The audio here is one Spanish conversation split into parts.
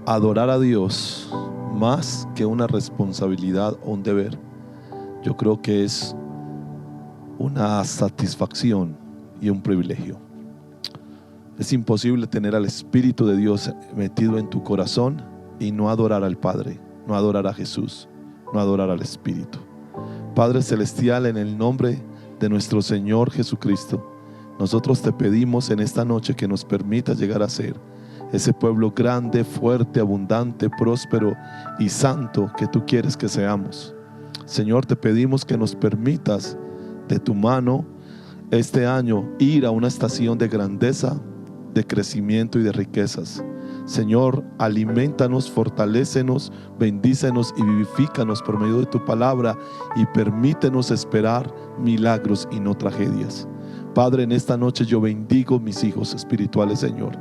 adorar a Dios más que una responsabilidad o un deber, yo creo que es una satisfacción y un privilegio. Es imposible tener al Espíritu de Dios metido en tu corazón y no adorar al Padre, no adorar a Jesús, no adorar al Espíritu. Padre Celestial, en el nombre de nuestro Señor Jesucristo, nosotros te pedimos en esta noche que nos permitas llegar a ser ese pueblo grande, fuerte, abundante, próspero y santo que tú quieres que seamos. Señor, te pedimos que nos permitas de tu mano este año ir a una estación de grandeza, de crecimiento y de riquezas. Señor, aliméntanos, fortalécenos, bendícenos y vivifícanos por medio de tu palabra y permítenos esperar milagros y no tragedias. Padre, en esta noche yo bendigo mis hijos espirituales, Señor,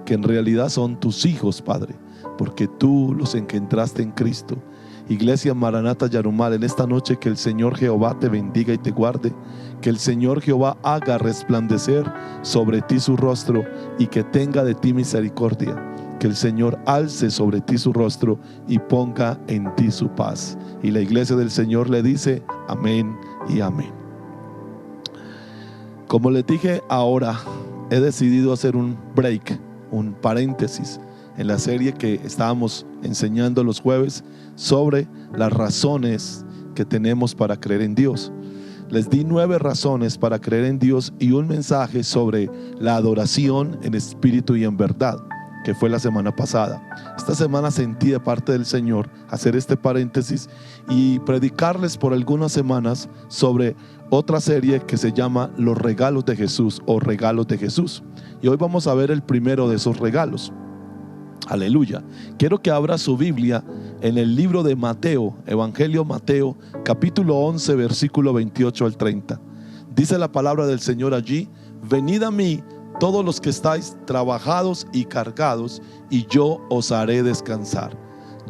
que en realidad son tus hijos, Padre, porque tú los engendraste en Cristo. Iglesia Maranata Yarumal, en esta noche que el Señor Jehová te bendiga y te guarde, que el Señor Jehová haga resplandecer sobre ti su rostro y que tenga de ti misericordia, que el Señor alce sobre ti su rostro y ponga en ti su paz. Y la iglesia del Señor le dice amén y amén. Como les dije, ahora he decidido hacer un break, un paréntesis en la serie que estábamos enseñando los jueves sobre las razones que tenemos para creer en Dios. Les di 9 razones para creer en Dios y un mensaje sobre la adoración en espíritu y en verdad, que fue la semana pasada. Esta semana sentí de parte del Señor hacer este paréntesis y predicarles por algunas semanas sobre otra serie que se llama Los regalos de Jesús o regalos de Jesús. Y hoy vamos a ver el primero de esos regalos. Aleluya. Quiero que abra su Biblia en el libro de Mateo, Evangelio Mateo, capítulo 11, versículo 28 al 30. Dice la palabra del Señor allí: venid a mí todos los que estáis trabajados y cargados, y yo os haré descansar.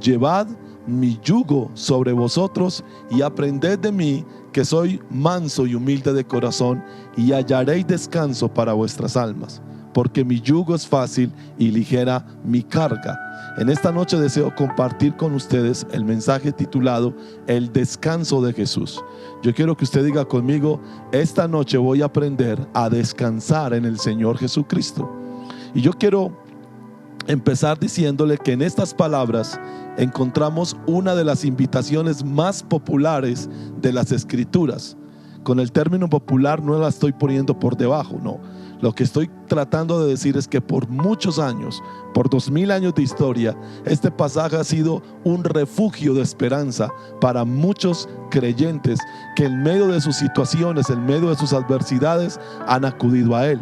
Llevad mi yugo sobre vosotros y aprended de mí, que soy manso y humilde de corazón, y hallaréis descanso para vuestras almas, porque mi yugo es fácil y ligera mi carga. En esta noche deseo compartir con ustedes el mensaje titulado El descanso de Jesús. Yo quiero que usted diga conmigo: esta noche voy a aprender a descansar en el Señor Jesucristo. Y yo quiero empezar diciéndole que en estas palabras encontramos una de las invitaciones más populares de las Escrituras. Con el término popular no la estoy poniendo por debajo, no. Lo que estoy tratando de decir es que por muchos años, por 2000 años de historia, este pasaje ha sido un refugio de esperanza para muchos creyentes que en medio de sus situaciones, en medio de sus adversidades, han acudido a él.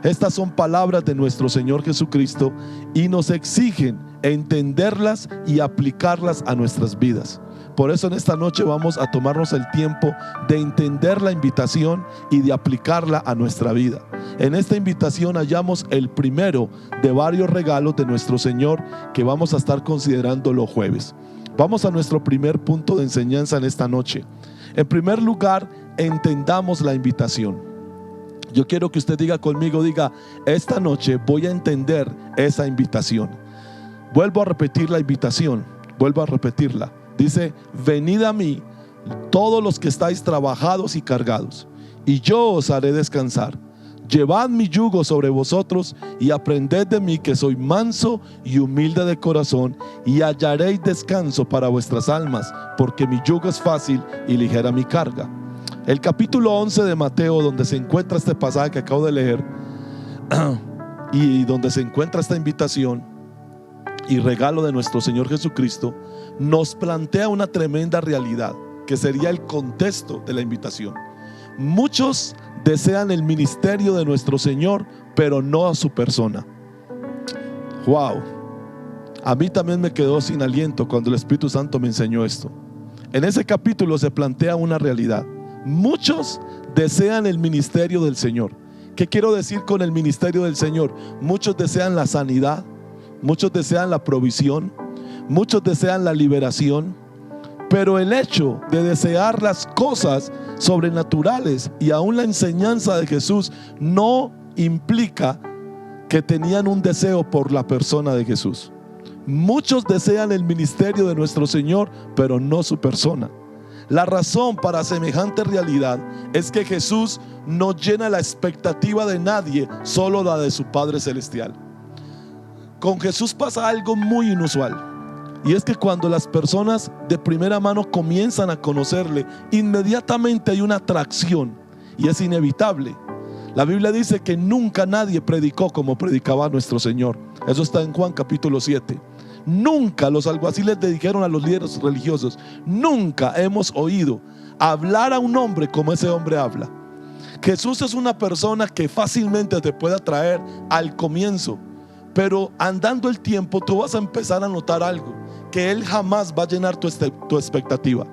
Estas son palabras de nuestro Señor Jesucristo y nos exigen entenderlas y aplicarlas a nuestras vidas. Por eso en esta noche vamos a tomarnos el tiempo de entender la invitación y de aplicarla a nuestra vida. En esta invitación hallamos el primero de varios regalos de nuestro Señor que vamos a estar considerando los jueves. Vamos a nuestro primer punto de enseñanza en esta noche. En primer lugar, entendamos la invitación. Yo quiero que usted diga conmigo, diga: esta noche voy a entender esa invitación. Vuelvo a repetir la invitación, vuelvo a repetirla. Dice: venid a mí todos los que estáis trabajados y cargados, y yo os haré descansar. Llevad mi yugo sobre vosotros y aprended de mí, que soy manso y humilde de corazón, y hallaréis descanso para vuestras almas, porque mi yugo es fácil y ligera mi carga. El capítulo 11 de Mateo, donde se encuentra este pasaje que acabo de leer y donde se encuentra esta invitación y regalo de nuestro Señor Jesucristo, nos plantea una tremenda realidad que sería el contexto de la invitación. Muchos desean el ministerio de nuestro Señor, pero no a su persona. Wow, a mí también me quedó sin aliento cuando el Espíritu Santo me enseñó esto. En ese capítulo se plantea una realidad. Muchos desean el ministerio del Señor. ¿Qué quiero decir con el ministerio del Señor? Muchos desean la sanidad, muchos desean la provisión, muchos desean la liberación, pero el hecho de desear las cosas sobrenaturales y aún la enseñanza de Jesús no implica que tenían un deseo por la persona de Jesús. Muchos desean el ministerio de nuestro Señor, pero no su persona. La razón para semejante realidad es que Jesús no llena la expectativa de nadie, solo la de su Padre Celestial. Con Jesús pasa algo muy inusual, y es que cuando las personas de primera mano comienzan a conocerle, inmediatamente hay una atracción, y es inevitable. La Biblia dice que nunca nadie predicó como predicaba nuestro Señor. Eso está en Juan capítulo 7. Nunca los alguaciles le dijeron a los líderes religiosos: nunca hemos oído hablar a un hombre como ese hombre habla. Jesús es una persona que fácilmente te puede atraer al comienzo, pero andando el tiempo tú vas a empezar a notar algo, que Él jamás va a llenar tu expectativa.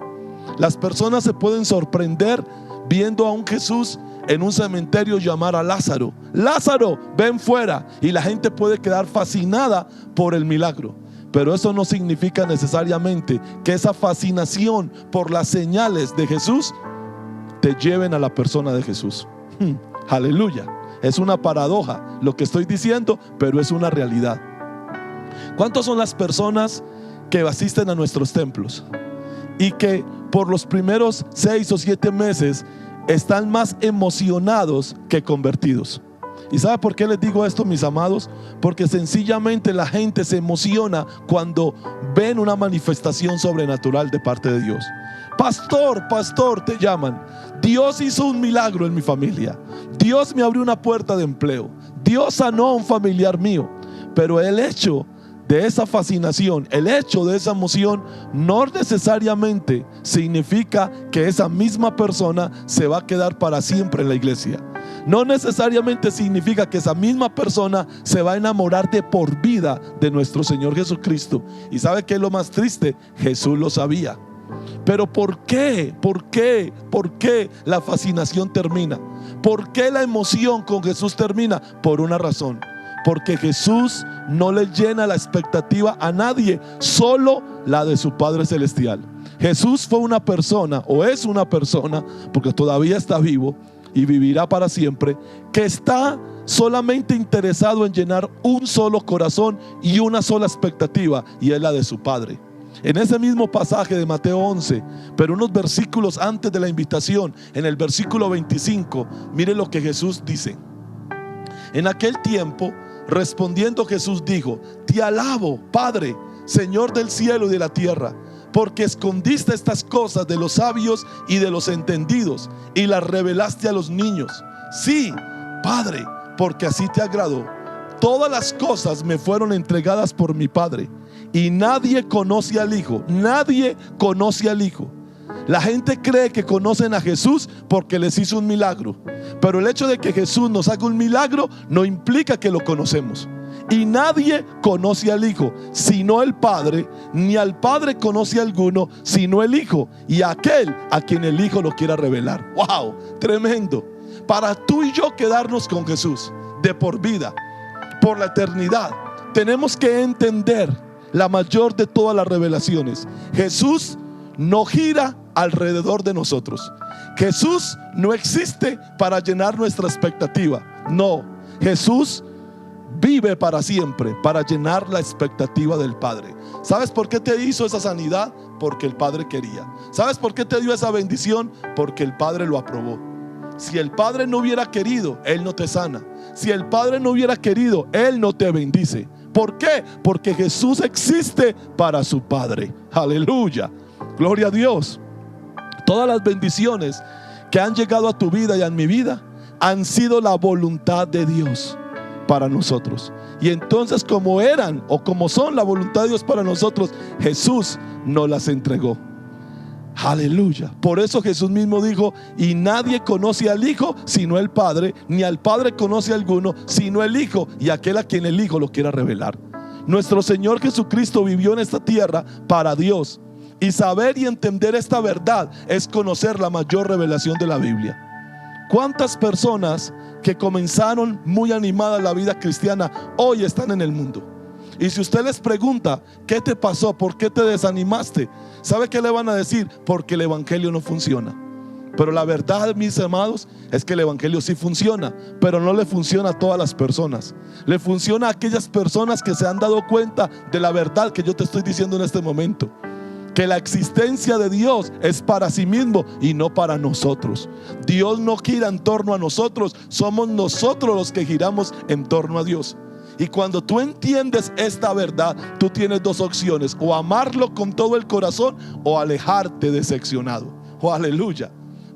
Las personas se pueden sorprender viendo a un Jesús en un cementerio llamar a Lázaro: Lázaro, ven fuera, y la gente puede quedar fascinada por el milagro. Pero eso no significa necesariamente que esa fascinación por las señales de Jesús te lleven a la persona de Jesús. Aleluya. Es una paradoja lo que estoy diciendo, pero es una realidad. ¿Cuántas son las personas que asisten a nuestros templos y que por los primeros 6 o 7 meses están más emocionados que convertidos? ¿Y sabe por qué les digo esto, mis amados? Porque sencillamente la gente se emociona cuando ven una manifestación sobrenatural de parte de Dios. Pastor, pastor, te llaman. Dios hizo un milagro en mi familia. Dios me abrió una puerta de empleo. Dios sanó a un familiar mío. Pero el hecho de esa fascinación, el hecho de esa emoción, no necesariamente significa que esa misma persona se va a quedar para siempre en la iglesia. No necesariamente significa que esa misma persona se va a enamorar de por vida de nuestro Señor Jesucristo. ¿Y sabe qué es lo más triste? Jesús lo sabía. Pero ¿por qué? ¿Por qué? ¿Por qué la fascinación termina? ¿Por qué la emoción con Jesús termina? Por una razón: porque Jesús no le llena la expectativa a nadie, solo la de su Padre Celestial. Jesús fue una persona, o es una persona, porque todavía está vivo y vivirá para siempre, que está solamente interesado en llenar un solo corazón y una sola expectativa, y es la de su Padre. En ese mismo pasaje de Mateo 11, pero unos versículos antes de la invitación, en el versículo 25, mire lo que Jesús dice. En aquel tiempo, respondiendo Jesús dijo: te alabo, Padre, Señor del cielo y de la tierra, porque escondiste estas cosas de los sabios y de los entendidos y las revelaste a los niños. Sí, Padre, porque así te agradó. Todas las cosas me fueron entregadas por mi Padre, y nadie conoce al Hijo. Nadie conoce al Hijo. La gente cree que conocen a Jesús porque les hizo un milagro, pero el hecho de que Jesús nos haga un milagro no implica que lo conocemos. Y nadie conoce al Hijo sino el Padre, ni al Padre conoce a alguno sino el Hijo, y aquel a quien el Hijo lo quiera revelar. ¡Wow! Tremendo. Para tú y yo quedarnos con Jesús de por vida, por la eternidad, tenemos que entender la mayor de todas las revelaciones: Jesús no gira alrededor de nosotros. Jesús no existe para llenar nuestra expectativa. No, Jesús vive para siempre, para llenar la expectativa del Padre. ¿Sabes por qué te hizo esa sanidad? Porque el Padre quería. ¿Sabes por qué te dio esa bendición? Porque el Padre lo aprobó. Si el Padre no hubiera querido, Él no te sana. Si el Padre no hubiera querido, Él no te bendice. ¿Por qué? Porque Jesús existe para su Padre. Aleluya, gloria a Dios. Todas las bendiciones que han llegado a tu vida y a mi vida han sido la voluntad de Dios para nosotros. Y entonces, como eran o como son la voluntad de Dios para nosotros, Jesús nos las entregó. Aleluya. Por eso Jesús mismo dijo: y nadie conoce al Hijo sino el Padre, ni al Padre conoce a alguno sino el Hijo, y aquel a quien el Hijo lo quiera revelar. Nuestro Señor Jesucristo vivió en esta tierra para Dios, y saber y entender esta verdad es conocer la mayor revelación de la Biblia. ¿Cuántas personas que comenzaron muy animadas la vida cristiana hoy están en el mundo? Y si usted les pregunta: ¿qué te pasó? ¿Por qué te desanimaste? ¿Sabe qué le van a decir? Porque el evangelio no funciona. Pero la verdad, mis amados, es que el evangelio sí funciona, pero no le funciona a todas las personas. Le funciona a aquellas personas que se han dado cuenta de la verdad que yo te estoy diciendo en este momento, que la existencia de Dios es para sí mismo y no para nosotros. Dios no gira en torno a nosotros, somos nosotros los que giramos en torno a Dios. Y cuando tú entiendes esta verdad, tú tienes dos opciones: o amarlo con todo el corazón o alejarte decepcionado. Oh, aleluya.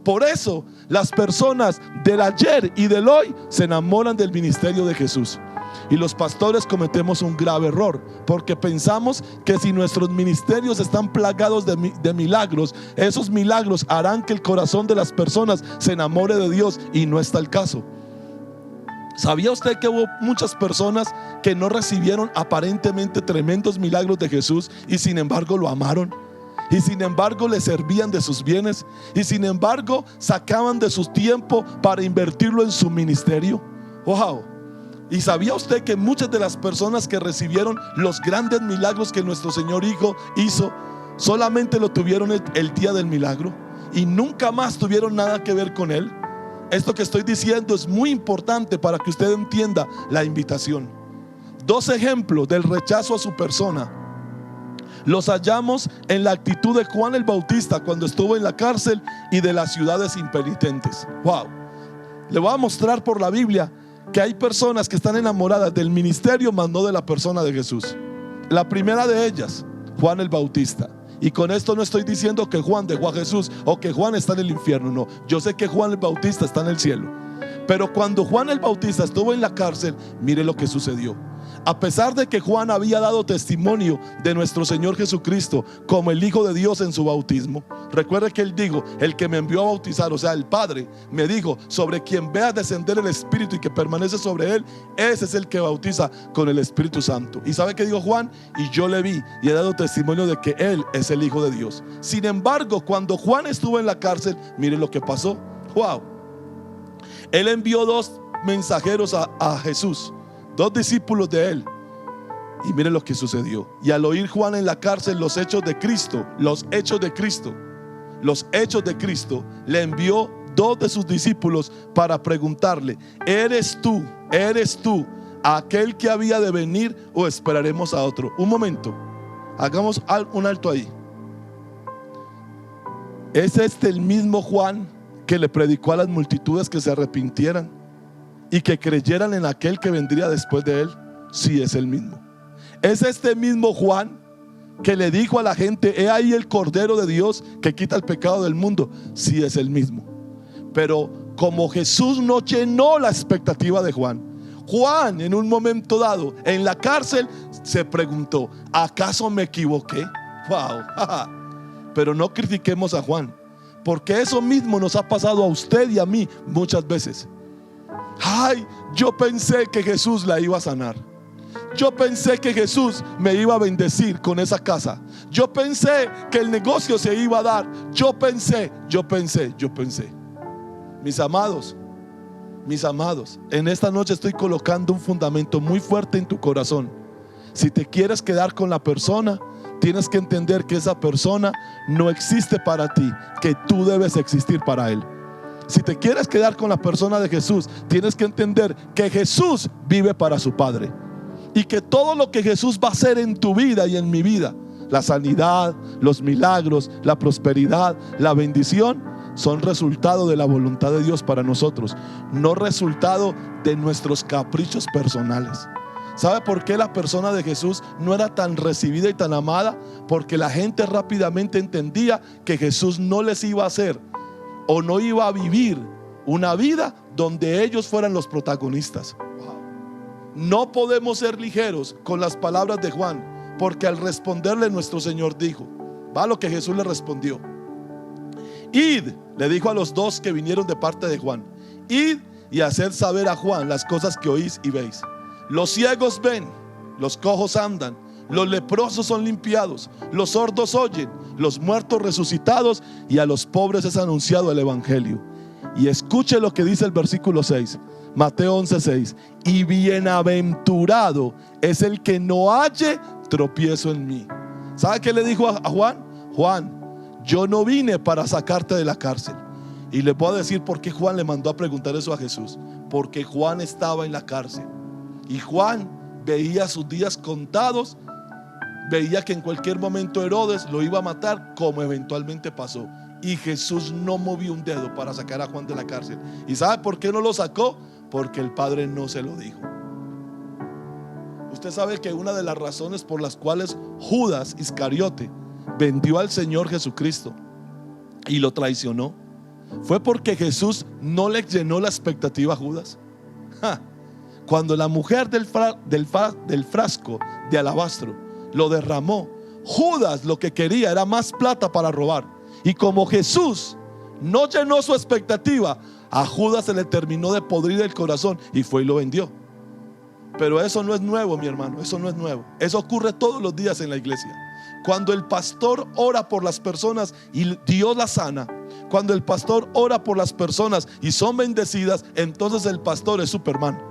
Por eso las personas del ayer y del hoy se enamoran del ministerio de Jesús. Y los pastores cometemos un grave error, porque pensamos que si nuestros ministerios están plagados de milagros, esos milagros harán que el corazón de las personas se enamore de Dios, y no está el caso. ¿Sabía usted que hubo muchas personas que no recibieron aparentemente tremendos milagros de Jesús y sin embargo lo amaron? Y sin embargo le servían de sus bienes, y sin embargo sacaban de su tiempo para invertirlo en su ministerio. Wow. ¿Y sabía usted que muchas de las personas que recibieron los grandes milagros que nuestro Señor hizo solamente lo tuvieron el día del milagro y nunca más tuvieron nada que ver con él? Esto que estoy diciendo es muy importante para que usted entienda la invitación. Dos ejemplos del rechazo a su persona los hallamos en la actitud de Juan el Bautista cuando estuvo en la cárcel y de las ciudades impenitentes. Wow. Le voy a mostrar por la Biblia que hay personas que están enamoradas del ministerio, mas no de la persona de Jesús. La primera de ellas, Juan el Bautista. Y con esto no estoy diciendo que Juan dejó a Jesús o que Juan está en el infierno, no. Yo sé que Juan el Bautista está en el cielo. Pero cuando Juan el Bautista estuvo en la cárcel, mire lo que sucedió. A pesar de que Juan había dado testimonio de nuestro Señor Jesucristo como el Hijo de Dios en su bautismo, recuerde que él dijo: el que me envió a bautizar, o sea el Padre, me dijo: sobre quien vea descender el Espíritu y que permanece sobre él, ese es el que bautiza con el Espíritu Santo. ¿Y sabe qué dijo Juan? Y yo le vi y he dado testimonio de que él es el Hijo de Dios. Sin embargo, cuando Juan estuvo en la cárcel, mire lo que pasó. Wow. Él envió dos mensajeros a Jesús, dos discípulos de él. Y miren lo que sucedió. Y al oír Juan en la cárcel los hechos de Cristo, le envió dos de sus discípulos para preguntarle: ¿Eres tú aquel que había de venir o esperaremos a otro? Un momento, hagamos un alto ahí. ¿Es este el mismo Juan que le predicó a las multitudes que se arrepintieran y que creyeran en aquel que vendría después de él? Sí, es el mismo. Es este mismo Juan que le dijo a la gente: he ahí el Cordero de Dios que quita el pecado del mundo. Sí, es el mismo. Pero como Jesús no llenó la expectativa de Juan, Juan en un momento dado en la cárcel se preguntó: ¿acaso me equivoqué? Wow. Pero no critiquemos a Juan, porque eso mismo nos ha pasado a usted y a mí muchas veces. Ay, yo pensé que Jesús la iba a sanar. Yo pensé que Jesús me iba a bendecir con esa casa. Yo pensé que el negocio se iba a dar. Yo pensé. Mis amados, en esta noche estoy colocando un fundamento muy fuerte en tu corazón. Si te quieres quedar con la persona, tienes que entender que esa persona no existe para ti, que tú debes existir para él. Si te quieres quedar con la persona de Jesús, tienes que entender que Jesús vive para su Padre, y que todo lo que Jesús va a hacer en tu vida y en mi vida, la sanidad, los milagros, la prosperidad, la bendición, son resultado de la voluntad de Dios para nosotros, no resultado de nuestros caprichos personales. ¿Sabe por qué la persona de Jesús no era tan recibida y tan amada? Porque la gente rápidamente entendía que Jesús no les iba a hacer o no iba a vivir una vida donde ellos fueran los protagonistas. No podemos ser ligeros con las palabras de Juan, porque al responderle nuestro Señor dijo, va lo que Jesús le respondió: id, le dijo a los dos que vinieron de parte de Juan, id y haced saber a Juan las cosas que oís y veis. Los ciegos ven, los cojos andan, los leprosos son limpiados, los sordos oyen, los muertos resucitados, y a los pobres es anunciado el evangelio. Y escuche lo que dice el versículo 6, Mateo 11:6: y bienaventurado es el que no halle tropiezo en mí. ¿Sabe qué le dijo a Juan? Juan, yo no vine para sacarte de la cárcel, Y les voy a decir por qué Juan le mandó a preguntar eso a Jesús. Porque Juan estaba en la cárcel y Juan veía sus días contados, veía que en cualquier momento Herodes lo iba a matar, como eventualmente pasó. Y Jesús no movió un dedo para sacar a Juan de la cárcel. ¿Y sabe por qué no lo sacó? Porque el Padre no se lo dijo. Usted sabe que una de las razones por las cuales Judas Iscariote vendió al Señor Jesucristo y lo traicionó fue porque Jesús no le llenó la expectativa a Judas. Cuando la mujer del frasco de alabastro lo derramó, Judas lo que quería era más plata para robar. Y como Jesús no llenó su expectativa, a Judas se le terminó de podrir el corazón y fue y lo vendió. Pero eso no es nuevo, mi hermano, eso no es nuevo. Eso ocurre todos los días en la iglesia. Cuando el pastor ora por las personas y Dios las sana, cuando el pastor ora por las personas y son bendecidas, entonces el pastor es Superman.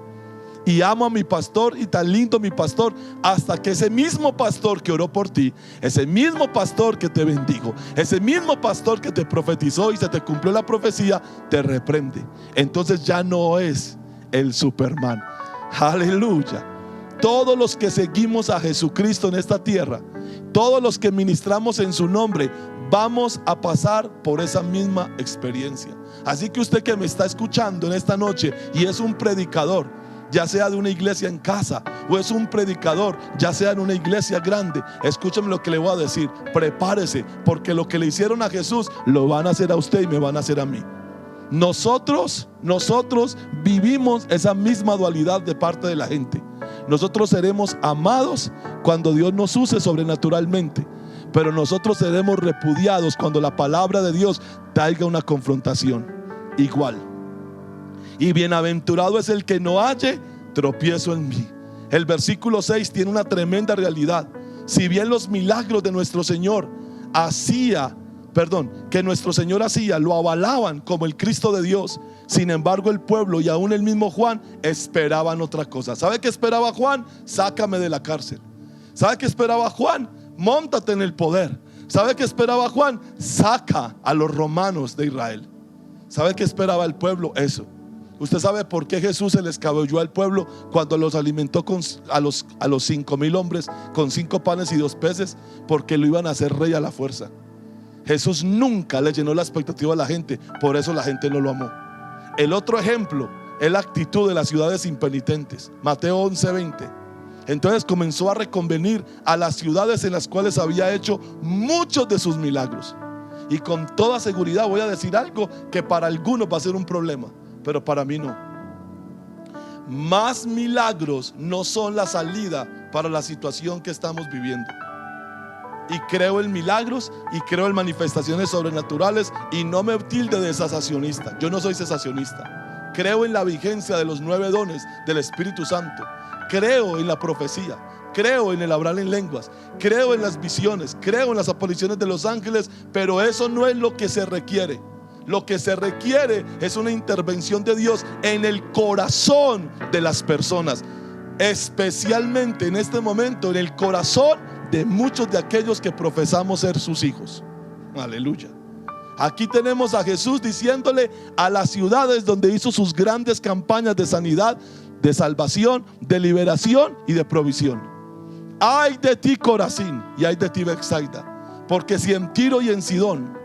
Y amo a mi pastor y tan lindo mi pastor, hasta que ese mismo pastor que oró por ti, ese mismo pastor que te bendijo, ese mismo pastor que te profetizó y se te cumplió la profecía, te reprende. Entonces ya no es el Superman. Aleluya. Todos los que seguimos a Jesucristo en esta tierra, todos los que ministramos en su nombre, vamos a pasar por esa misma experiencia. Así que usted que me está escuchando en esta noche y es un predicador, ya sea de una iglesia en casa o es un predicador, ya sea en una iglesia grande, escúchame lo que le voy a decir. Prepárese, porque lo que le hicieron a Jesús lo van a hacer a usted y me van a hacer a mí. Nosotros vivimos esa misma dualidad de parte de la gente. Nosotros seremos amados cuando Dios nos use sobrenaturalmente, pero nosotros seremos repudiados cuando la palabra de Dios traiga una confrontación. Igual. Y bienaventurado es el que no halle tropiezo en mí. El versículo 6 tiene una tremenda realidad. Si bien los milagros de nuestro Señor que nuestro Señor hacía, lo avalaban como el Cristo de Dios, sin embargo el pueblo y aún el mismo Juan esperaban otra cosa. ¿Sabe qué esperaba Juan? Sácame de la cárcel. ¿Sabe qué esperaba Juan? Móntate en el poder. ¿Sabe qué esperaba Juan? Saca a los romanos de Israel. ¿Sabe qué esperaba el pueblo? Eso. ¿Usted sabe por qué Jesús se les escabulló al pueblo cuando los alimentó a los 5,000 hombres con 5 panes y 2 peces? Porque lo iban a hacer rey a la fuerza. Jesús nunca le llenó la expectativa a la gente, por eso la gente no lo amó. El otro ejemplo es la actitud de las ciudades impenitentes. Mateo 11:20. Entonces comenzó a reconvenir a las ciudades en las cuales había hecho muchos de sus milagros. Y con toda seguridad voy a decir algo que para algunos va a ser un problema, pero para mí no. Más milagros no son la salida para la situación que estamos viviendo. Y creo en milagros y creo en manifestaciones sobrenaturales, y no me tilde de cesacionista. Yo no soy cesacionista. Creo en la vigencia de los 9 dones del Espíritu Santo. Creo en la profecía. Creo en el hablar en lenguas. Creo en las visiones. Creo en las apariciones de los ángeles. Pero eso no es lo que se requiere. Lo que se requiere es una intervención de Dios en el corazón de las personas, especialmente en este momento en el corazón de muchos de aquellos que profesamos ser sus hijos. Aleluya. Aquí tenemos a Jesús diciéndole a las ciudades donde hizo sus grandes campañas de sanidad, de salvación, de liberación y de provisión: ay de ti, Corazín, y ay de ti, Betsaida, porque si en Tiro y en Sidón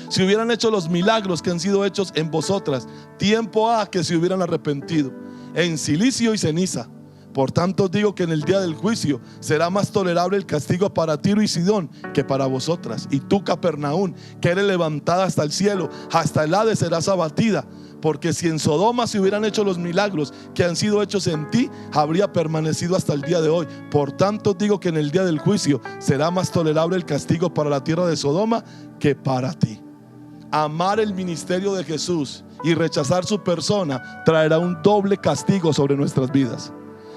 se hubieran hecho los milagros que han sido hechos en vosotras, tiempo ha que se hubieran arrepentido en cilicio y ceniza. Por tanto digo que en el día del juicio será más tolerable el castigo para Tiro y Sidón que para vosotras. Y tú, Capernaum, que eres levantada hasta el cielo, hasta el Hades serás abatida. Porque si en Sodoma se hubieran hecho los milagros que han sido hechos en ti, habría permanecido hasta el día de hoy. Por tanto digo que en el día del juicio será más tolerable el castigo para la tierra de Sodoma que para ti. Amar el ministerio de Jesús y rechazar su persona traerá un doble castigo sobre nuestras vidas.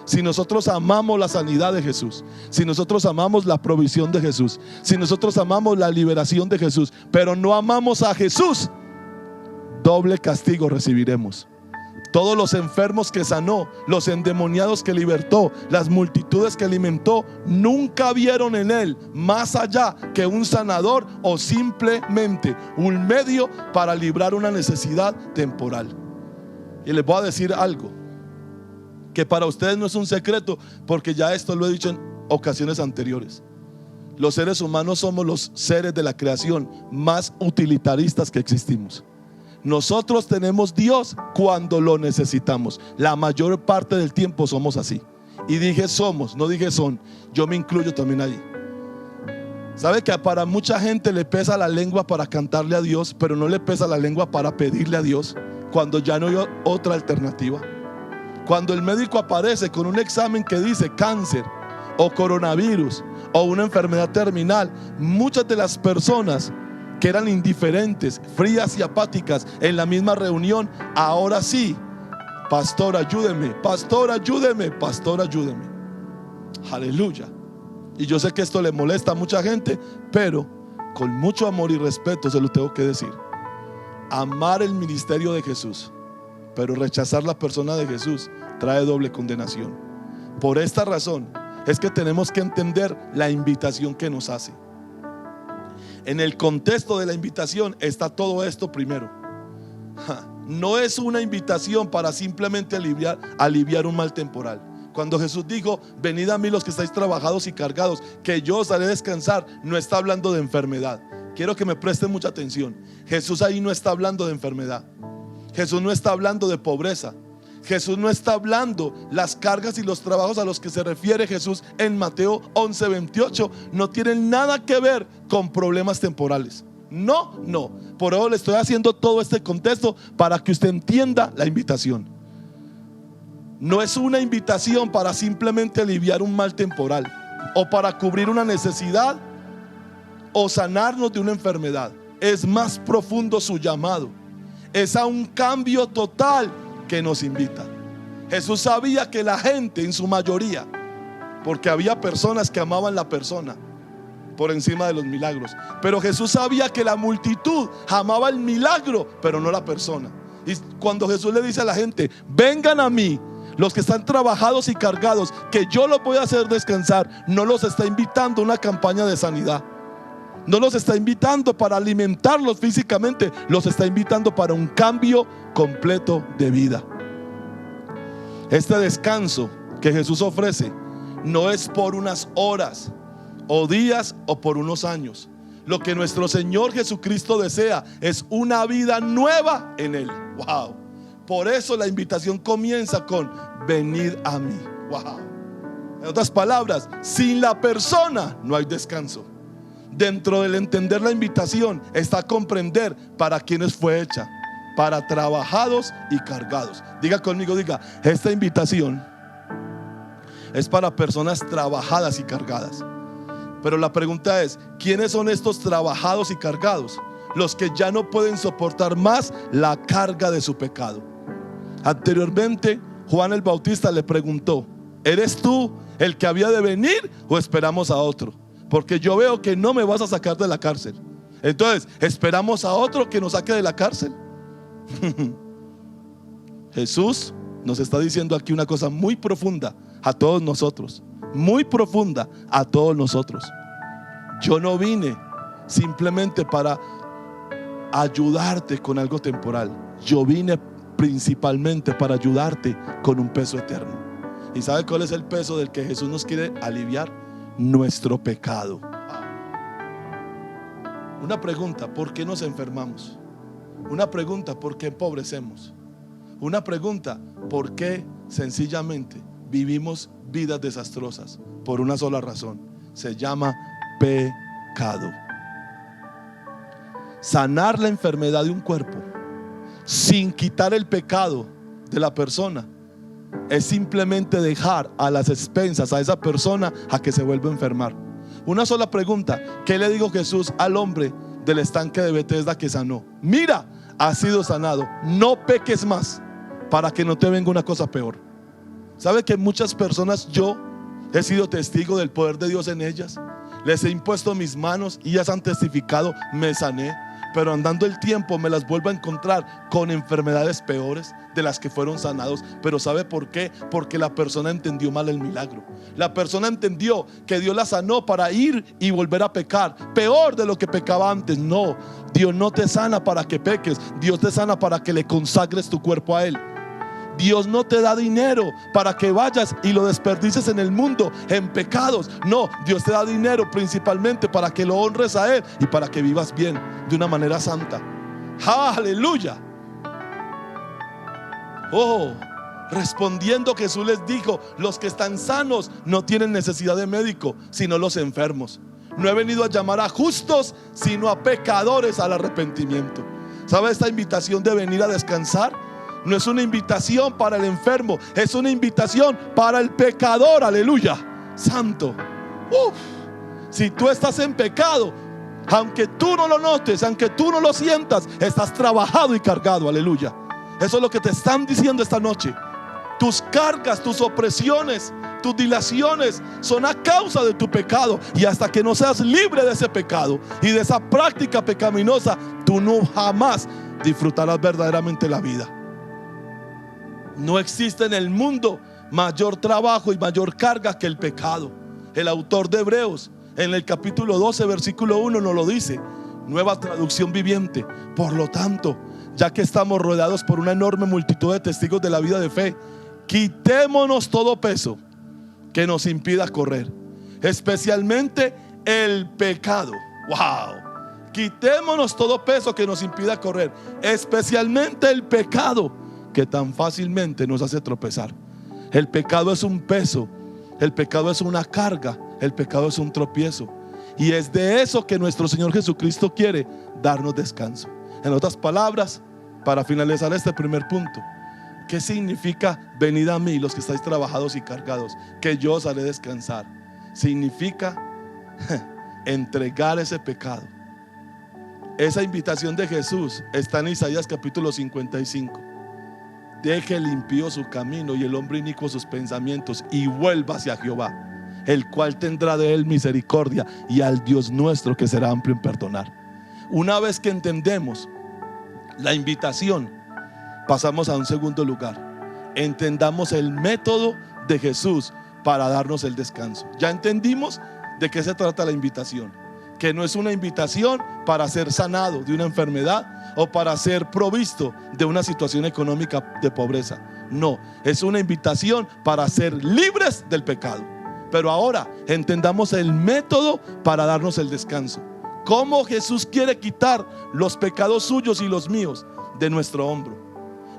Si nosotros amamos la sanidad de Jesús, si nosotros amamos la provisión de Jesús, si nosotros amamos la liberación de Jesús, pero no amamos a Jesús, doble castigo recibiremos. Todos los enfermos que sanó, los endemoniados que libertó, las multitudes que alimentó, nunca vieron en él más allá que un sanador o simplemente un medio para librar una necesidad temporal. Y les voy a decir algo que para ustedes no es un secreto, porque ya esto lo he dicho en ocasiones anteriores. Los seres humanos somos los seres de la creación más utilitaristas que existimos. Nosotros tenemos Dios cuando lo necesitamos. La mayor parte del tiempo somos así. Y dije somos, no dije son. Yo me incluyo también ahí. ¿Sabe que para mucha gente le pesa la lengua para cantarle a Dios, pero no le pesa la lengua para pedirle a Dios cuando ya no hay otra alternativa? Cuando el médico aparece con un examen que dice cáncer o coronavirus o una enfermedad terminal, muchas de las personas que eran indiferentes, frías y apáticas en la misma reunión, ahora sí: pastor, ayúdeme, pastor, ayúdeme, pastor, ayúdeme. Aleluya. Y yo sé que esto le molesta a mucha gente, pero con mucho amor y respeto se lo tengo que decir. Amar el ministerio de Jesús, pero rechazar la persona de Jesús, trae doble condenación. Por esta razón es que tenemos que entender la invitación que nos hace. En el contexto de la invitación está todo esto primero. No es una invitación para simplemente aliviar un mal temporal. Cuando Jesús dijo: venid a mí los que estáis trabajados y cargados, que yo os haré descansar, no está hablando de enfermedad. Quiero que me presten mucha atención. Jesús ahí no está hablando de enfermedad. Jesús no está hablando de pobreza. Jesús no está hablando las cargas y los trabajos a los que se refiere Jesús en Mateo 11:28. No tienen nada que ver con problemas temporales. No. Por eso le estoy haciendo todo este contexto para que usted entienda la invitación. No es una invitación para simplemente aliviar un mal temporal o para cubrir una necesidad o sanarnos de una enfermedad. Es más profundo su llamado. Es a un cambio total que nos invita. Jesús sabía que la gente, en su mayoría, porque había personas que amaban la persona por encima de los milagros, pero Jesús sabía que la multitud amaba el milagro, pero no la persona. Y cuando Jesús le dice a la gente: vengan a mí los que están trabajados y cargados, que yo los voy a hacer descansar, no los está invitando a una campaña de sanidad. No los está invitando para alimentarlos físicamente, los está invitando para un cambio completo de vida. Este descanso que Jesús ofrece no es por unas horas o días o por unos años. Lo que nuestro Señor Jesucristo desea es una vida nueva en Él. Wow. Por eso la invitación comienza con: venid a mí. Wow. En otras palabras, sin la persona no hay descanso. Dentro del entender la invitación está comprender para quienes fue hecha: para trabajados y cargados. Diga conmigo, diga: esta invitación es para personas trabajadas y cargadas. Pero la pregunta es: ¿quiénes son estos trabajados y cargados? Los que ya no pueden soportar más la carga de su pecado. Anteriormente, Juan el Bautista le preguntó: ¿eres tú el que había de venir o esperamos a otro? Porque yo veo que no me vas a sacar de la cárcel. Entonces, ¿esperamos a otro que nos saque de la cárcel? Jesús nos está diciendo aquí una cosa muy profunda a todos nosotros. Muy profunda a todos nosotros. Yo no vine simplemente para ayudarte con algo temporal. Yo vine principalmente para ayudarte con un peso eterno. ¿Y sabe cuál es el peso del que Jesús nos quiere aliviar? Nuestro pecado. Una pregunta: ¿por qué nos enfermamos? Una pregunta: ¿por qué empobrecemos? Una pregunta: ¿por qué sencillamente vivimos vidas desastrosas? Por una sola razón: se llama pecado. Sanar la enfermedad de un cuerpo sin quitar el pecado de la persona es simplemente dejar a las expensas a esa persona a que se vuelva a enfermar. Una sola pregunta: ¿qué le dijo Jesús al hombre del estanque de Betesda que sanó? Mira, has sido sanado, no peques más, para que no te venga una cosa peor. ¿Sabe que muchas personas, yo he sido testigo del poder de Dios en ellas? Les he impuesto mis manos y ellas han testificado: me sané. pero andando el tiempo me las vuelvo a encontrar con enfermedades peores de las que fueron sanados. Pero ¿sabe por qué? Porque la persona entendió mal el milagro. La persona entendió que Dios la sanó para ir y volver a pecar peor de lo que pecaba antes. No, Dios no te sana para que peques, Dios te sana para que le consagres tu cuerpo a Él. Dios no te da dinero para que vayas y lo desperdicies en el mundo, en pecados. No, Dios te da dinero principalmente para que lo honres a Él y para que vivas bien, de una manera santa. Aleluya. Oh, respondiendo Jesús les dijo: los que están sanos no tienen necesidad de médico, sino los enfermos. No he venido a llamar a justos, sino a pecadores al arrepentimiento. ¿Sabe esta invitación de venir a descansar? No es una invitación para el enfermo, es una invitación para el pecador. Aleluya, santo. Si tú estás en pecado, aunque tú no lo notes, aunque tú no lo sientas, estás trabajado y cargado. Aleluya. Eso es lo que te están diciendo esta noche. Tus cargas, tus opresiones, tus dilaciones son a causa de tu pecado. Y hasta que no seas libre de ese pecado y de esa práctica pecaminosa, tú no jamás disfrutarás verdaderamente la vida. No existe en el mundo mayor trabajo y mayor carga que el pecado. El autor de Hebreos, en el capítulo 12, versículo 1, nos lo dice, Nueva Traducción Viviente: por lo tanto, ya que estamos rodeados por una enorme multitud de testigos de la vida de fe, quitémonos todo peso que nos impida correr, especialmente el pecado. Wow. Quitémonos todo peso que nos impida correr, especialmente el pecado que tan fácilmente nos hace tropezar. El pecado es un peso, el pecado es una carga, el pecado es un tropiezo. Y es de eso que nuestro Señor Jesucristo quiere darnos descanso. En otras palabras, para finalizar este primer punto, ¿qué significa venid a mí los que estáis trabajados y cargados, que yo os haré descansar? Significa entregar ese pecado. Esa invitación de Jesús está en Isaías capítulo 55. Deje el impío su camino y el hombre inicuo sus pensamientos, y vuelva hacia Jehová, el cual tendrá de él misericordia, y al Dios nuestro, que será amplio en perdonar. Una vez que entendemos la invitación, pasamos a un segundo lugar. Entendamos el método de Jesús para darnos el descanso. Ya entendimos de qué se trata la invitación, que no es una invitación para ser sanado de una enfermedad o para ser provisto de una situación económica de pobreza. No, es una invitación para ser libres del pecado. Pero ahora entendamos el método para darnos el descanso. Cómo Jesús quiere quitar los pecados suyos y los míos de nuestro hombro.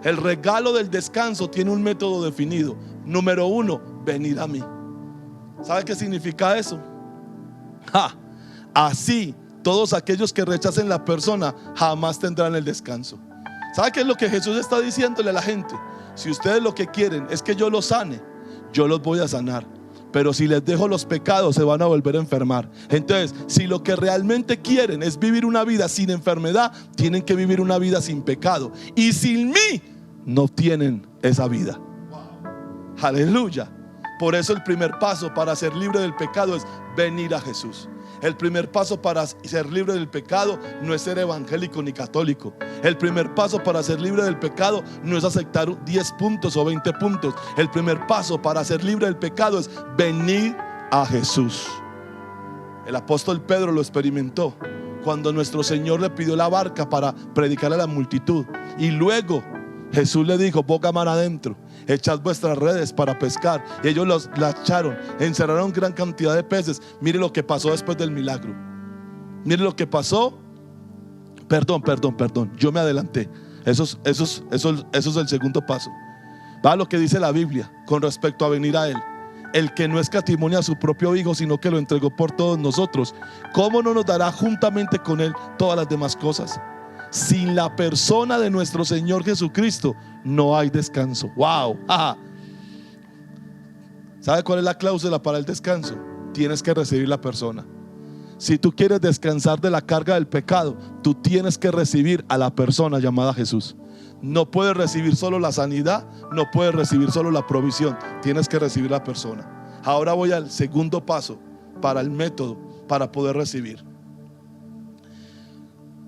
El regalo del descanso tiene un método definido. Número 1, venid a mí. ¿Sabe qué significa eso? Así todos aquellos que rechacen la persona jamás tendrán el descanso. ¿Sabe qué es lo que Jesús está diciéndole a la gente? Si ustedes lo que quieren es que yo los sane, yo los voy a sanar. Pero si les dejo los pecados, se van a volver a enfermar. Entonces, si lo que realmente quieren es vivir una vida sin enfermedad, tienen que vivir una vida sin pecado. Y sin mí no tienen esa vida. Aleluya. Por eso el primer paso para ser libre del pecado es venir a Jesús. El primer paso para ser libre del pecado no es ser evangélico ni católico. El primer paso para ser libre del pecado no es aceptar 10 puntos o 20 puntos. El primer paso para ser libre del pecado es venir a Jesús. El apóstol Pedro lo experimentó cuando nuestro Señor le pidió la barca para predicar a la multitud, y luego Jesús le dijo: boca mar adentro, echad vuestras redes para pescar. Y ellos la echaron, encerraron gran cantidad de peces. Mire lo que pasó después del milagro. Mire lo que pasó. Perdón, yo me adelanté. Eso es el segundo paso. Va lo que dice la Biblia con respecto a venir a Él. El que no escatimó a su propio Hijo, sino que lo entregó por todos nosotros, ¿cómo no nos dará juntamente con Él todas las demás cosas? Sin la persona de nuestro Señor Jesucristo no hay descanso. Wow. ¿Sabe cuál es la cláusula para el descanso? Tienes que recibir la persona. Si tú quieres descansar de la carga del pecado, tú tienes que recibir a la persona llamada Jesús. No puedes recibir solo la sanidad, no puedes recibir solo la provisión, tienes que recibir la persona. Ahora voy al segundo paso para el método para poder recibir.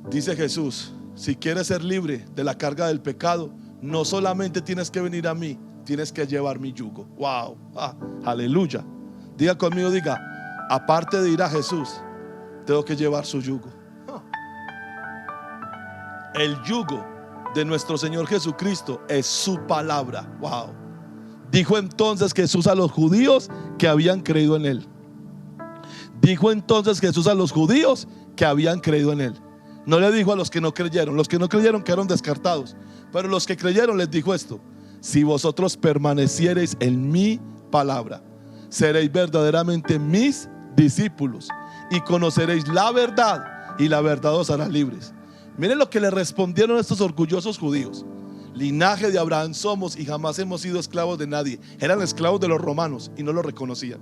Dice Jesús, si quieres ser libre de la carga del pecado, no solamente tienes que venir a mí, tienes que llevar mi yugo. Wow, aleluya. Diga conmigo, diga, aparte de ir a Jesús, tengo que llevar su yugo. El yugo de nuestro Señor Jesucristo es su palabra. Wow. Dijo entonces Jesús a los judíos que habían creído en él. Dijo entonces Jesús a los judíos que habían creído en él. No le dijo a los que no creyeron. Los que no creyeron quedaron descartados. Pero los que creyeron les dijo esto: si vosotros permaneciereis en mi palabra, seréis verdaderamente mis discípulos y conoceréis la verdad, y la verdad os hará libres. Miren lo que le respondieron estos orgullosos judíos: linaje de Abraham somos y jamás hemos sido esclavos de nadie. Eran esclavos de los romanos y no lo reconocían.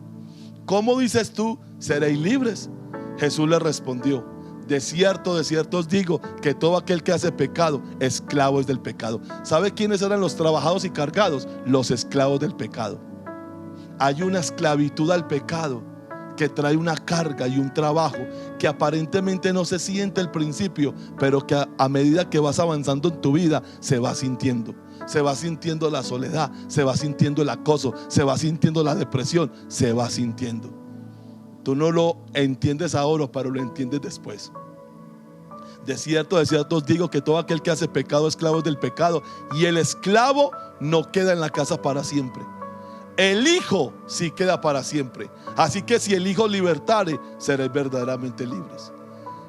¿Cómo dices tú, seréis libres? Jesús les respondió: de cierto os digo que todo aquel que hace pecado, esclavo es del pecado. ¿Sabe quiénes eran los trabajados y cargados? Los esclavos del pecado. Hay una esclavitud al pecado que trae una carga y un trabajo que aparentemente no se siente al principio, pero que a medida que vas avanzando en tu vida se va sintiendo. Se va sintiendo la soledad, se va sintiendo el acoso, se va sintiendo la depresión, se va sintiendo. Tú no lo entiendes ahora, pero lo entiendes después. De cierto os digo que todo aquel que hace pecado, esclavo es del pecado, y el esclavo no queda en la casa para siempre. El Hijo sí queda para siempre. Así que si el Hijo libertare, seréis verdaderamente libres.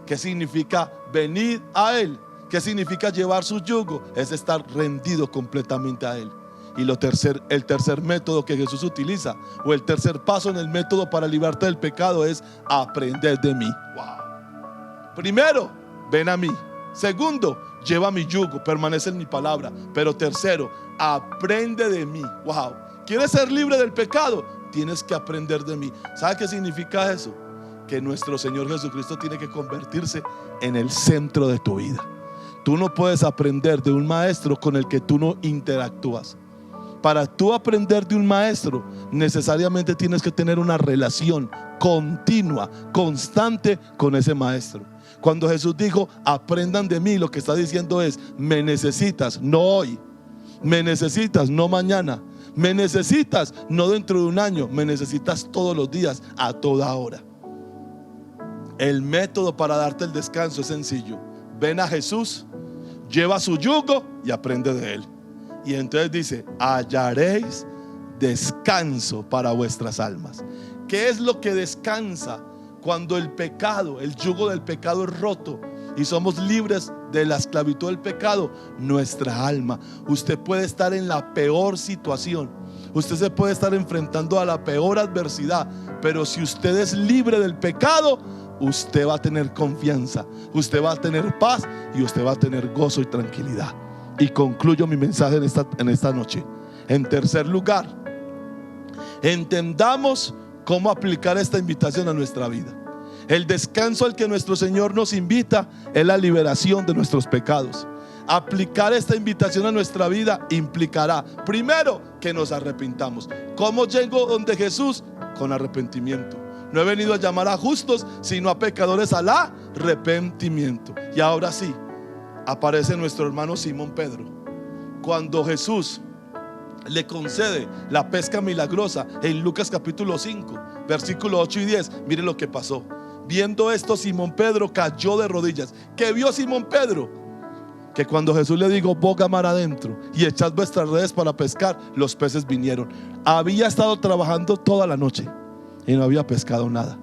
¿Qué significa venir a Él? ¿Qué significa llevar su yugo? Es estar rendido completamente a Él. Y el tercer método que Jesús utiliza, o el tercer paso en el método para librarte del pecado, es aprender de mí. Wow. Primero, ven a mí. Segundo, lleva mi yugo, permanece en mi palabra. Pero tercero, aprende de mí. Wow. ¿Quieres ser libre del pecado? Tienes que aprender de mí. ¿Sabe qué significa eso? Que nuestro Señor Jesucristo tiene que convertirse en el centro de tu vida. Tú no puedes aprender de un maestro con el que tú no interactúas. Para tú aprender de un maestro, necesariamente tienes que tener una relación continua, constante con ese maestro. Cuando Jesús dijo, aprendan de mí, lo que está diciendo es, me necesitas, no hoy. Me necesitas, no mañana. Me necesitas, no dentro de un año. Me necesitas todos los días, a toda hora. El método para darte el descanso es sencillo. Ven a Jesús, lleva su yugo y aprende de él. Y entonces dice, hallaréis descanso para vuestras almas. ¿Qué es lo que descansa cuando el pecado, el yugo del pecado es roto y somos libres de la esclavitud del pecado? Nuestra alma. Usted puede estar en la peor situación, usted se puede estar enfrentando a la peor adversidad, pero si usted es libre del pecado, usted va a tener confianza, usted va a tener paz y usted va a tener gozo y tranquilidad. Y concluyo mi mensaje en esta noche. En tercer lugar, entendamos cómo aplicar esta invitación a nuestra vida. El descanso al que nuestro Señor nos invita es la liberación de nuestros pecados. Aplicar esta invitación a nuestra vida implicará, primero, que nos arrepintamos. ¿Cómo llego donde Jesús? Con arrepentimiento. No he venido a llamar a justos, sino a pecadores al arrepentimiento. Y ahora sí, aparece nuestro hermano Simón Pedro. Cuando Jesús le concede la pesca milagrosa en Lucas capítulo 5, versículo 8 y 10, miren lo que pasó. Viendo esto, Simón Pedro cayó de rodillas. ¿Qué vio Simón Pedro? Que cuando Jesús le dijo, boga mar adentro y echad vuestras redes para pescar, los peces vinieron. Había estado trabajando toda la noche y no había pescado nada,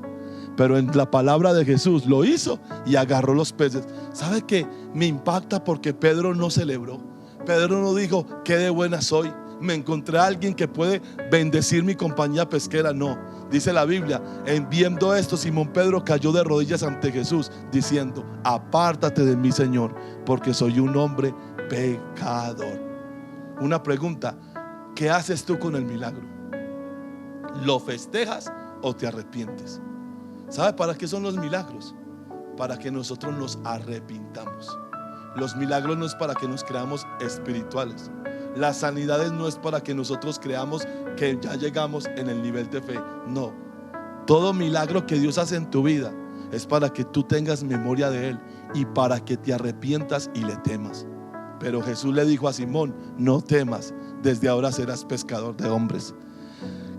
pero en la palabra de Jesús lo hizo y agarró los peces. ¿Sabe qué? Me impacta porque Pedro no celebró. Pedro no dijo, qué de buena soy, me encontré a alguien que puede bendecir mi compañía pesquera. No, dice la Biblia, en viendo esto, Simón Pedro cayó de rodillas ante Jesús diciendo, apártate de mí, Señor, porque soy un hombre pecador. Una pregunta, ¿qué haces tú con el milagro? ¿Lo festejas o te arrepientes? ¿Sabe para qué son los milagros? Para que nosotros nos arrepintamos. Los milagros no es para que nos creamos espirituales. Las sanidades no es para que nosotros creamos que ya llegamos en el nivel de fe. No, todo milagro que Dios hace en tu vida es para que tú tengas memoria de Él y para que te arrepientas y le temas. Pero Jesús le dijo a Simón: no temas, desde ahora serás pescador de hombres.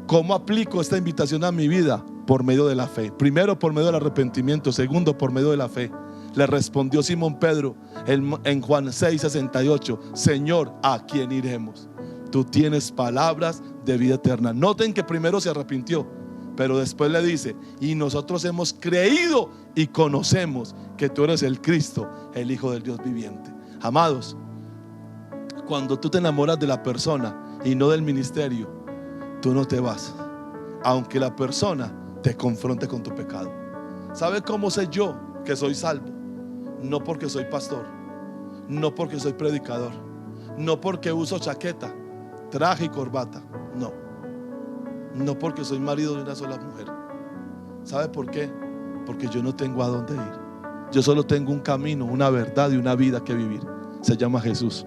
¿Cómo aplico esta invitación a mi vida? Por medio de la fe. Primero, por medio del arrepentimiento. Segundo, por medio de la fe. Le respondió Simón Pedro en Juan 6:68: Señor, ¿a quién iremos? Tú tienes palabras de vida eterna. Noten que primero se arrepintió, pero después le dice: y nosotros hemos creído y conocemos que tú eres el Cristo, el Hijo del Dios viviente. Amados, cuando tú te enamoras de la persona y no del ministerio, tú no te vas, aunque la persona te confronte con tu pecado. ¿Sabe cómo sé yo que soy salvo? No porque soy pastor, no porque soy predicador, no porque uso chaqueta, traje y corbata, no porque soy marido de una sola mujer. ¿Sabe por qué? Porque yo no tengo a dónde ir. Yo solo tengo un camino, una verdad y una vida que vivir. Se llama Jesús.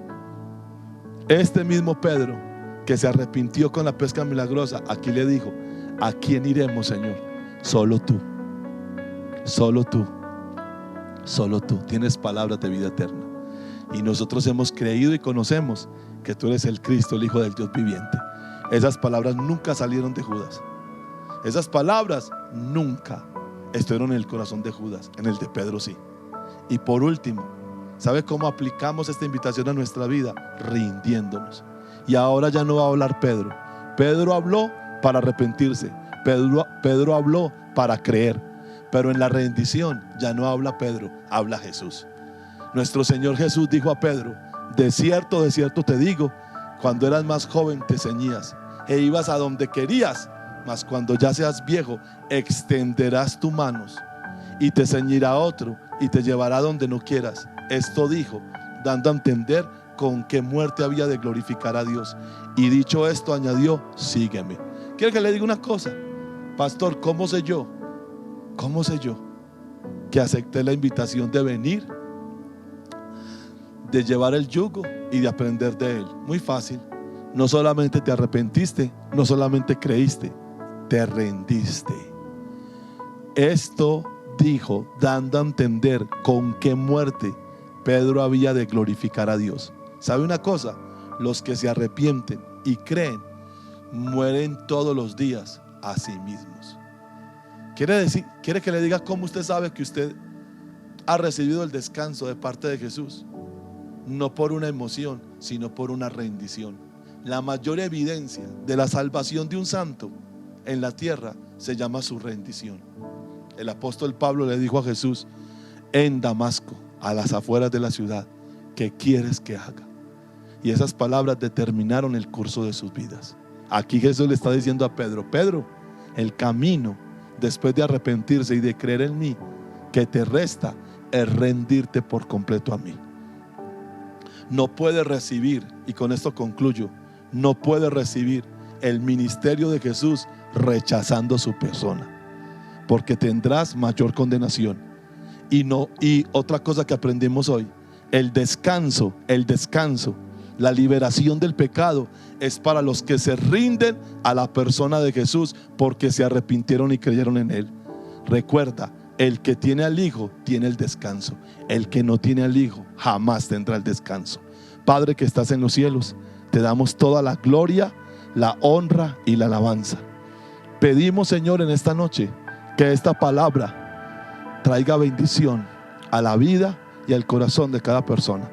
Este mismo Pedro, que se arrepintió con la pesca milagrosa, aquí le dijo: ¿a quién iremos, Señor? Solo tú. Solo tú. Solo tú tienes palabras de vida eterna. Y nosotros hemos creído y conocemos que tú eres el Cristo, el Hijo del Dios viviente. Esas palabras nunca salieron de Judas. Esas palabras nunca estuvieron en el corazón de Judas. En el de Pedro sí. Y por último, ¿sabe cómo aplicamos esta invitación a nuestra vida? Rindiéndonos. Y ahora ya no va a hablar Pedro. Pedro habló para arrepentirse. Pedro habló para creer. Pero en la rendición ya no habla Pedro, habla Jesús. Nuestro Señor Jesús dijo a Pedro: de cierto te digo, cuando eras más joven te ceñías e ibas a donde querías, mas cuando ya seas viejo extenderás tus manos y te ceñirá otro y te llevará donde no quieras. Esto dijo, dando a entender con qué muerte había de glorificar a Dios. Y dicho esto añadió: sígueme. ¿Quiere que le diga una cosa? Pastor, ¿cómo sé yo que acepté la invitación de venir, de llevar el yugo y de aprender de él? Muy fácil. No solamente te arrepentiste, no solamente creíste, te rendiste. Esto dijo, dando a entender con qué muerte Pedro había de glorificar a Dios. ¿Sabe una cosa? Los que se arrepienten y creen mueren todos los días a sí mismos. ¿Quiere que le diga cómo usted sabe que usted ha recibido el descanso de parte de Jesús? No por una emoción, sino por una rendición. La mayor evidencia de la salvación de un santo en la tierra se llama su rendición. El apóstol Pablo le dijo a Jesús en Damasco, a las afueras de la ciudad: ¿qué quieres que haga? Y esas palabras determinaron el curso de sus vidas. Aquí Jesús le está diciendo a Pedro: Pedro, el camino después de arrepentirse y de creer en mí que te resta es rendirte por completo a mí. No puedes recibir, y con esto concluyo, no puedes recibir el ministerio de Jesús rechazando su persona, porque tendrás mayor condenación. Y otra cosa que aprendimos hoy: el descanso, la liberación del pecado es para los que se rinden a la persona de Jesús porque se arrepintieron y creyeron en Él. Recuerda, el que tiene al Hijo tiene el descanso. El que no tiene al Hijo jamás tendrá el descanso. Padre que estás en los cielos, te damos toda la gloria, la honra y la alabanza. Pedimos, Señor, en esta noche que esta palabra traiga bendición a la vida y al corazón de cada persona.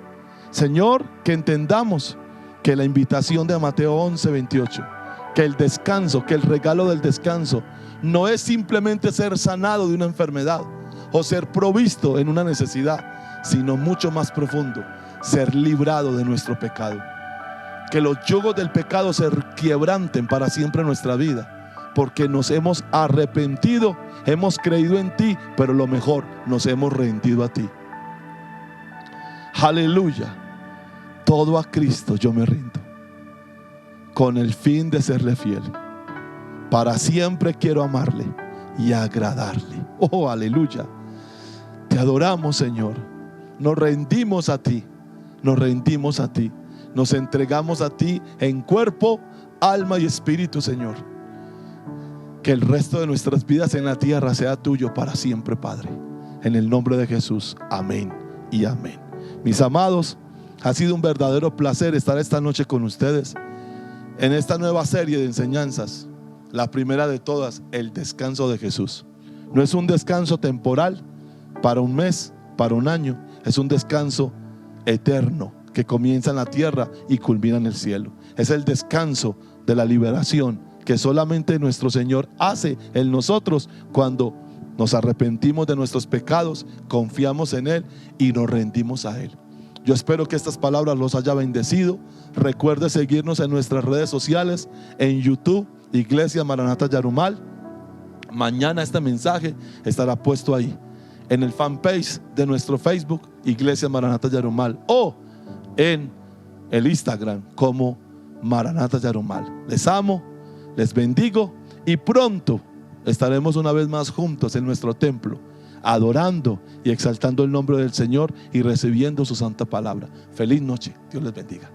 Señor, que entendamos que la invitación de Mateo 11:28, que el descanso, que el regalo del descanso no es simplemente ser sanado de una enfermedad o ser provisto en una necesidad, sino mucho más profundo, ser librado de nuestro pecado. Que los yugos del pecado se quiebranten para siempre en nuestra vida, porque nos hemos arrepentido, hemos creído en ti, pero lo mejor, nos hemos rendido a ti. Aleluya. Todo a Cristo yo me rindo, con el fin de serle fiel. Para siempre quiero amarle y agradarle. Oh, aleluya. Te adoramos, Señor. Nos rendimos a ti. Nos rendimos a ti. Nos entregamos a ti en cuerpo, alma y espíritu, Señor. Que el resto de nuestras vidas en la tierra sea tuyo para siempre, Padre. En el nombre de Jesús. Amén y amén. Mis amados, ha sido un verdadero placer estar esta noche con ustedes en esta nueva serie de enseñanzas. La primera de todas, el descanso de Jesús. No es un descanso temporal para un mes, para un año. Es un descanso eterno que comienza en la tierra y culmina en el cielo. Es el descanso de la liberación que solamente nuestro Señor hace en nosotros cuando nos arrepentimos de nuestros pecados, confiamos en Él y nos rendimos a Él. Yo espero que estas palabras los haya bendecido. Recuerde seguirnos en nuestras redes sociales, en YouTube, Iglesia Maranata Yarumal. Mañana este mensaje estará puesto ahí, en el fanpage de nuestro Facebook, Iglesia Maranata Yarumal, o en el Instagram como Maranata Yarumal. Les amo, les bendigo y pronto estaremos una vez más juntos en nuestro templo, adorando y exaltando el nombre del Señor y recibiendo su santa palabra. Feliz noche, Dios les bendiga.